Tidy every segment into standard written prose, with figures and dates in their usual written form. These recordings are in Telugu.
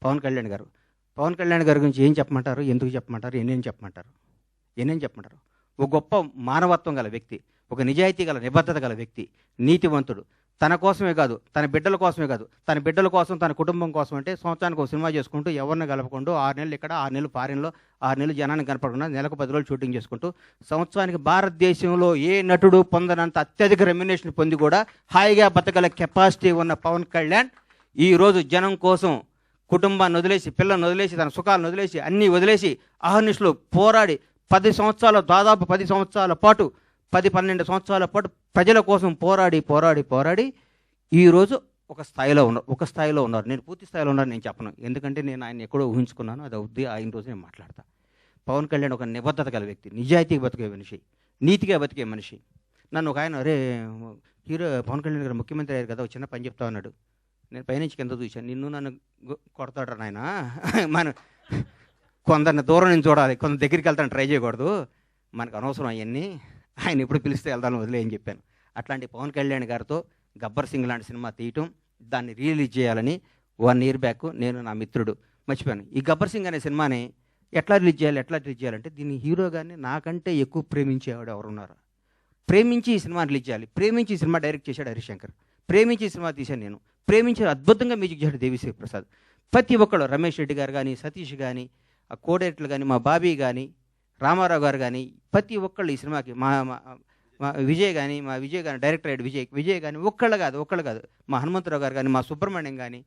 పవన్ కళ్యాణ్ గారు. పవన్ కళ్యాణ్ గారి గురించి ఏం చెప్పమంటారు, ఎందుకు చెప్పమంటారు, ఎన్నేం చెప్పమంటారు? ఒక గొప్ప మానవత్వం గల వ్యక్తి, ఒక నిజాయితీ గల నిబద్ధత గల వ్యక్తి, నీతివంతుడు. తన కోసమే కాదు, తన బిడ్డల కోసమే కాదు, తన బిడ్డల కోసం, తన కుటుంబం కోసం అంటే సంవత్సరానికి ఒక సినిమా చేసుకుంటూ ఎవరిని కలపకుండా 6 నెలలు ఇక్కడ, 6 నెలలు ఫారిన్లో, 6 నెలలు జనానికి కనపడకుండా నెలకు 10 రోజులు షూటింగ్ చేసుకుంటూ సంవత్సరానికి భారతదేశంలో ఏ నటుడు పొందనంత అత్యధిక రెమ్యునేషన్ పొంది కూడా హాయిగా బతకగల కెపాసిటీ ఉన్న పవన్ కళ్యాణ్ ఈరోజు జనం కోసం కుటుంబాన్ని వదిలేసి, పిల్లల్ని వదిలేసి, తన సుఖాలను వదిలేసి, అన్నీ వదిలేసి అహర్నిశలు పోరాడి 10 సంవత్సరాలు, దాదాపు 10 సంవత్సరాల పాటు, 10-12 సంవత్సరాల పాటు ప్రజల కోసం పోరాడి ఈరోజు ఒక స్థాయిలో ఉన్నారు. నేను పూర్తి స్థాయిలో ఉన్నాను నేను చెప్పను, ఎందుకంటే నేను ఆయన ఎక్కడో ఊహించుకున్నాను. అది అవుద్ది, ఆయన రోజు నేను మాట్లాడతా. పవన్ కళ్యాణ్ ఒక నిబద్ధత గల వ్యక్తి, నిజాయితీగా బతికే మనిషి, నీతిగా బతికే మనిషి. నన్ను ఒక ఆయన, అరే హీరో పవన్ కళ్యాణ్ గారు ముఖ్యమంత్రి అయ్యారు కదా, ఒక చిన్న పని చెప్తా అన్నాడు. నేను పైనుంచి కింద చూశాను, నిన్ను నన్ను కొడతాడు నాయన, మనం కొందరిని దూరం నుంచి చూడాలి, కొందరు దగ్గరికి వెళ్తాను ట్రై చేయకూడదు, మనకు అనవసరం అవన్నీ, ఆయన ఎప్పుడు పిలిస్తే వెళ్తాను వదిలే అని చెప్పాను. అట్లాంటి పవన్ కళ్యాణ్ గారితో గబ్బర్ సింగ్ లాంటి సినిమా తీయటం, దాన్ని రిలీజ్ చేయాలని 1 year బ్యాక్ నేను, నా మిత్రుడు మర్చిపోయాను. ఈ గబ్బర్ సింగ్ అనే సినిమాని ఎట్లా రిలీజ్ చేయాలంటే దీన్ని హీరో గారిని నాకంటే ఎక్కువ ప్రేమించేవాడు ఎవరున్నారు, ప్రేమించి ఈ సినిమా రిలీజ్ చేయాలి, ప్రేమించి ఈ సినిమా డైరెక్ట్ చేశాడు హరిశంకర్, ప్రేమించి ఈ సినిమా తీశాను నేను, ప్రేమించి అద్భుతంగా మ్యూజిక్ చేశాడు దేవిశ్రీ ప్రసాద్. ప్రతి ఒక్కళ్ళు, రమేష్ రెడ్డి గారు కానీ, సతీష్ కానీ, ఆ కోడైరెక్టర్లు కానీ, మా బాబీ కానీ, రామారావు గారు కానీ, ప్రతి ఒక్కళ్ళు ఈ సినిమాకి, మా విజయ్ కానీ డైరెక్టర్ అయ్యాడు విజయ్ కానీ, ఒక్కళ్ళు కాదు, మా హనుమంతరావు గారు కానీ, మా సుబ్రహ్మణ్యం కానీ,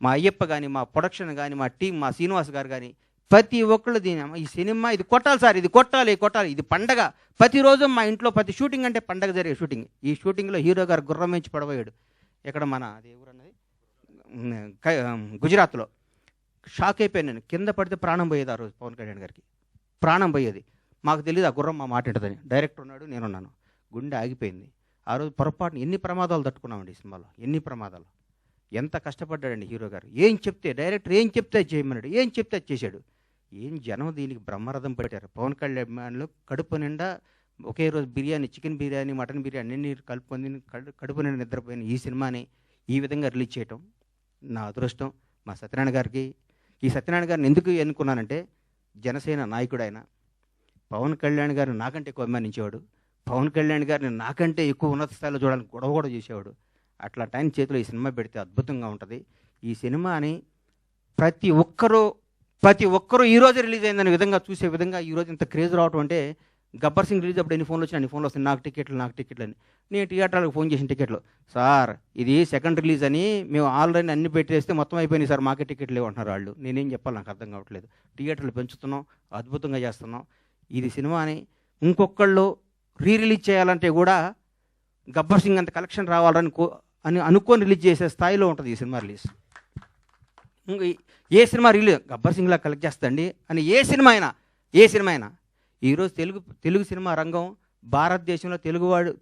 మా అయ్యప్ప కానీ, మా ప్రొడక్షన్ కానీ, మా టీం, మా శ్రీనివాస్ గారు కానీ, ప్రతి ఒక్కళ్ళు ఈ సినిమా ఇది కొట్టాలి సార్, ఇది కొట్టాలి, ఇది పండగ. ప్రతిరోజు మా ఇంట్లో ప్రతి షూటింగ్ అంటే పండగ జరిగే షూటింగ్. ఈ షూటింగ్లో హీరో గారు గుర్రం నుంచి పడబోయాడు. ఎక్కడ మన అది ఎవరన్నది గుజరాత్లో. షాక్ అయిపోయాను నేను, కింద పడితే ప్రాణం పోయేది ఆ రోజు. పవన్ కళ్యాణ్ గారికి ప్రాణం పోయేది. మాకు తెలియదు ఆ గుర్రం మా మాట ఉంటుందని. డైరెక్టర్ ఉన్నాడు, నేనున్నాను, గుండె ఆగిపోయింది. ఆ రోజు పొరపాటున ఎన్ని ప్రమాదాలు తట్టుకున్నామండి ఈ సినిమాలో, ఎన్ని ప్రమాదాలు. ఎంత కష్టపడ్డాడండి హీరో గారు. డైరెక్టర్ ఏం చెప్తే చేయమన్నాడు, ఏం చెప్తే చేశాడు. జనం దీనికి బ్రహ్మరథం పెట్టారు. పవన్ కళ్యాణ్ కడుపు నిండా ఒకే రోజు బిర్యానీ, చికెన్ బిర్యానీ, మటన్ బిర్యానీ అన్ని కలుపుకొని కడుపు నిండా నిద్రపోయిన ఈ సినిమాని ఈ విధంగా రిలీజ్ చేయటం నా అదృష్టం. మా సత్యనారాయణ గారికి, ఈ సత్యనారాయణ గారిని ఎందుకు ఎన్నుకున్నానంటే, జనసేన నాయకుడు ఆయన. పవన్ కళ్యాణ్ గారిని నాకంటే ఎక్కువ అభిమానించేవాడు, పవన్ కళ్యాణ్ గారిని నాకంటే ఎక్కువ ఉన్నత స్థాయిలో చూడాలని గొడవ కూడా చేసేవాడు. అట్లా టైం చేతిలో ఈ సినిమా పెడితే అద్భుతంగా ఉంటుంది. ఈ సినిమాని ప్రతి ఒక్కరూ ఈరోజు రిలీజ్ అయిందనే విధంగా చూసే విధంగా ఈరోజు ఇంత క్రేజ్ రావటం అంటే, గబ్బర్ సింగ్ రిలీజ్ అప్పుడు ఎన్ని ఫోన్లు వచ్చినా అన్ని ఫోన్లు వస్తాయి, నాకు టికెట్లు అని. నేను థియేటర్లకు ఫోన్ చేసిన టికెట్లు, సార్ ఇది సెకండ్ రిలీజ్ అని మేము ఆల్రెడీ అన్ని పెట్టేస్తే మొత్తం అయిపోయినాయి సార్, మాకే టికెట్లు లేవంటున్నారు వాళ్ళు. నేనేం చెప్పాలి, నాకు అర్థం కావట్లేదు. థియేటర్లు పెంచుతున్నాం, అద్భుతంగా చేస్తున్నాం. ఇది సినిమాని ఇంకొకళ్ళు రిలీజ్ చేయాలంటే కూడా గబ్బర్ సింగ్ అంత కలెక్షన్ రావాలని అనుకొని రిలీజ్ చేసే స్థాయిలో ఉంటుంది ఈ సినిమా రిలీజ్. ఏ సినిమా రిలీజ్ గబ్బర్ సింగ్లా కలెక్ట్ చేస్తండి అని ఏ సినిమా అయినా ఈరోజు తెలుగు సినిమా రంగం భారతదేశంలో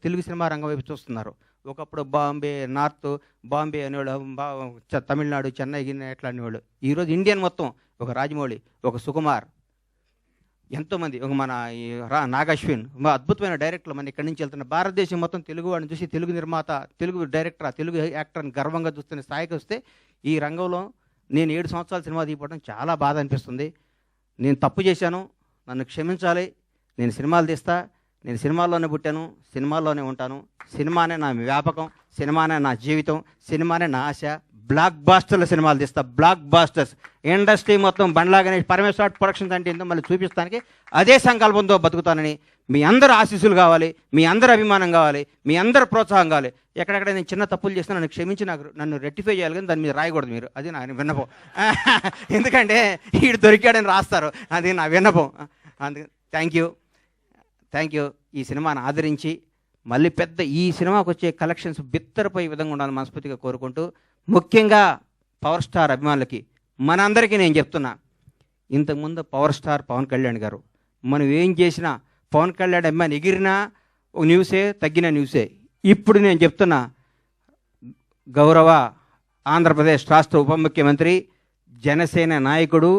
తెలుగు సినిమా రంగం వైపు చూస్తున్నారు. ఒకప్పుడు బాంబే అనేవాళ్ళు, తమిళనాడు, చెన్నై ఎట్లా అనేవాళ్ళు. ఈరోజు ఇండియన్ మొత్తం, ఒక రాజమౌళి, ఒక సుకుమార్, ఎంతోమంది, ఒక మన నాగశ్విన్, అద్భుతమైన డైరెక్టర్లు మన ఇక్కడి నుంచి వెళ్తున్న. భారతదేశం మొత్తం తెలుగు వాడిని చూసి తెలుగు నిర్మాత, తెలుగు డైరెక్టర్, తెలుగు యాక్టర్ని గర్వంగా చూస్తున్న స్థాయికి వస్తే, ఈ రంగంలో నేను 7 సంవత్సరాల సినిమా తీయడం చాలా బాధ అనిపిస్తుంది. నేను తప్పు చేశాను, నన్ను క్షమించాలి. నేను సినిమాలు తీస్తా, నేను సినిమాల్లోనే పుట్టాను, సినిమాల్లోనే ఉంటాను. సినిమానే నా వ్యాపకం, సినిమానే నా జీవితం, సినిమానే నా ఆశ. బ్లాక్ బాస్టర్ల సినిమాలు తీస్తా, బ్లాక్ బాస్టర్స్. ఇండస్ట్రీ మొత్తం బండ్లాగానే పరమేశ్వర ప్రొడక్షన్స్ అంటే ఏంటో మళ్ళీ చూపిస్తానికి అదే సంకల్పంతో బతుకుతానని మీ అందరు ఆశీస్సులు కావాలి, మీ అందరు అభిమానం కావాలి, మీ అందరు ప్రోత్సాహం కావాలి. ఎక్కడెక్కడ నేను చిన్న తప్పులు చేస్తే నన్ను క్షమించి నన్ను రెక్టిఫై చేయాలి, కానీ దాని మీద రాయకూడదు మీరు. అది నా విన్నపం. ఎందుకంటే వీడు దొరికాడని రాస్తారు, అది నా విన్నపం. అందుకు థ్యాంక్ యూ. ఈ సినిమాను ఆదరించి మళ్ళీ ఈ సినిమాకు వచ్చే కలెక్షన్స్ బిత్తరపోయే విధంగా ఉండాలని మనస్ఫూర్తిగా కోరుకుంటూ, ముఖ్యంగా పవర్ స్టార్ అభిమానులకి మనందరికీ నేను చెప్తున్నా, ఇంతకుముందు పవర్ స్టార్ పవన్ కళ్యాణ్ గారు, మనం ఏం చేసినా పవన్ కళ్యాణ్ అభిమాని ఎగిరినా న్యూసే, తగ్గిన న్యూసే. ఇప్పుడు నేను చెప్తున్నా, గౌరవ ఆంధ్రప్రదేశ్ రాష్ట్ర ఉప ముఖ్యమంత్రి, జనసేన నాయకుడు,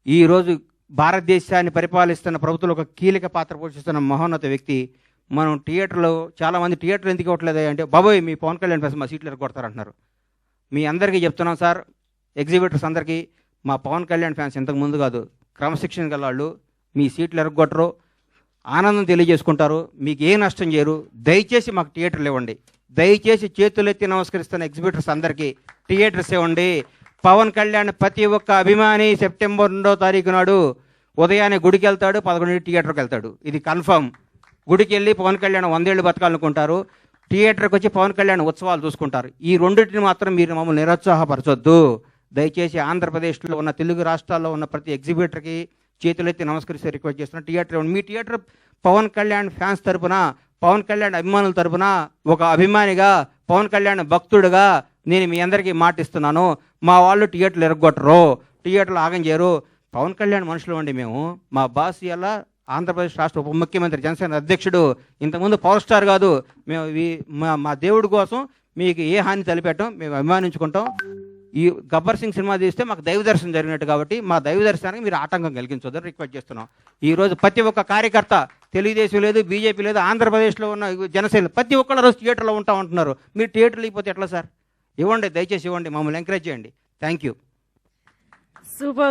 ఈరోజు భారతదేశాన్ని పరిపాలిస్తున్న ప్రభుత్వంలో ఒక కీలక పాత్ర పోషిస్తున్న మహోన్నత వ్యక్తి. మనం థియేటర్లో చాలామంది థియేటర్లు ఎందుకు ఇవ్వట్లేదు అంటే, బాబోయ్ మీ పవన్ కళ్యాణ్ కోసం మా సీట్లు కొడతారంటున్నారు. మీ అందరికీ చెప్తున్నాం సార్, ఎగ్జిబిటర్స్ అందరికీ, మా పవన్ కళ్యాణ్ ఫ్యాన్స్ ఇంతకు ముందు కాదు, క్రమశిక్షణ గల వాళ్ళు, మీ సీట్లు ఎరగొట్టరు, ఆనందం తెలియజేసుకుంటారు, మీకు ఏ నష్టం చేయరు. దయచేసి మాకు థియేటర్లు ఇవ్వండి. దయచేసి చేతులెత్తి నమస్కరిస్తున్న ఎగ్జిబిటర్స్ అందరికీ థియేటర్స్ ఇవ్వండి. పవన్ కళ్యాణ్ ప్రతి ఒక్క అభిమాని సెప్టెంబర్ 2వ తారీఖు నాడు ఉదయాన్నే గుడికి వెళ్తాడు, 11 థియేటర్కి వెళ్తాడు. ఇది కన్ఫర్మ్. గుడికి వెళ్ళి పవన్ కళ్యాణ్ 100 ఏళ్ళు బతకాలనుకుంటారు, థియేటర్కి వచ్చి పవన్ కళ్యాణ్ ఉత్సవాలు చూసుకుంటారు. ఈ రెండింటిని మాత్రం మీరు మమ్మల్ని నిరుత్సాహపరచొద్దు. దయచేసి ఆంధ్రప్రదేశ్లో ఉన్న తెలుగు రాష్ట్రాల్లో ఉన్న ప్రతి ఎగ్జిబిటర్కి చేతులెత్తి నమస్కరిస్తే రిక్వెస్ట్ చేస్తున్నా, థియేటర్ ఇవ్వండి. మీ థియేటర్ పవన్ కళ్యాణ్ ఫ్యాన్స్ తరపున, పవన్ కళ్యాణ్ అభిమానుల తరపున, ఒక అభిమానిగా, పవన్ కళ్యాణ్ భక్తుడుగా నేను మీ అందరికీ మాటిస్తున్నాను. మా వాళ్ళు థియేటర్లు ఎరగొట్టరు, థియేటర్లు ఆగం చేయరు. పవన్ కళ్యాణ్ మనుషులు అండి మేము. మా బాస్ ఇలా ఆంధ్రప్రదేశ్ రాష్ట్ర ఉప ముఖ్యమంత్రి, జనసేన అధ్యక్షుడు, ఇంతకుముందు పవర్ స్టార్ కాదు. మేము మా దేవుడి కోసం మీకు ఏ హాని తలపెట్టాం, మేము అభిమానించుకుంటాం. ఈ గబ్బర్ సింగ్ సినిమా తీస్తే మాకు దైవ దర్శనం జరిగినట్టు కాబట్టి మా దైవ దర్శనానికి మీరు ఆటంకం కలిగించొద్దని రిక్వెస్ట్ చేస్తున్నాం. ఈరోజు ప్రతి ఒక్క కార్యకర్త, తెలుగుదేశం లేదు, బీజేపీ లేదు, ఆంధ్రప్రదేశ్లో ఉన్న జనసేన ప్రతి ఒక్కళ్ళు రోజు థియేటర్లో ఉంటా ఉంటున్నారు. మీరు థియేటర్లు ఇవ్వకపోతే ఎట్లా సార్? ఇవ్వండి, దయచేసి ఇవ్వండి, మమ్మల్ని ఎంకరేజ్ చేయండి. Thank you. సూపర్.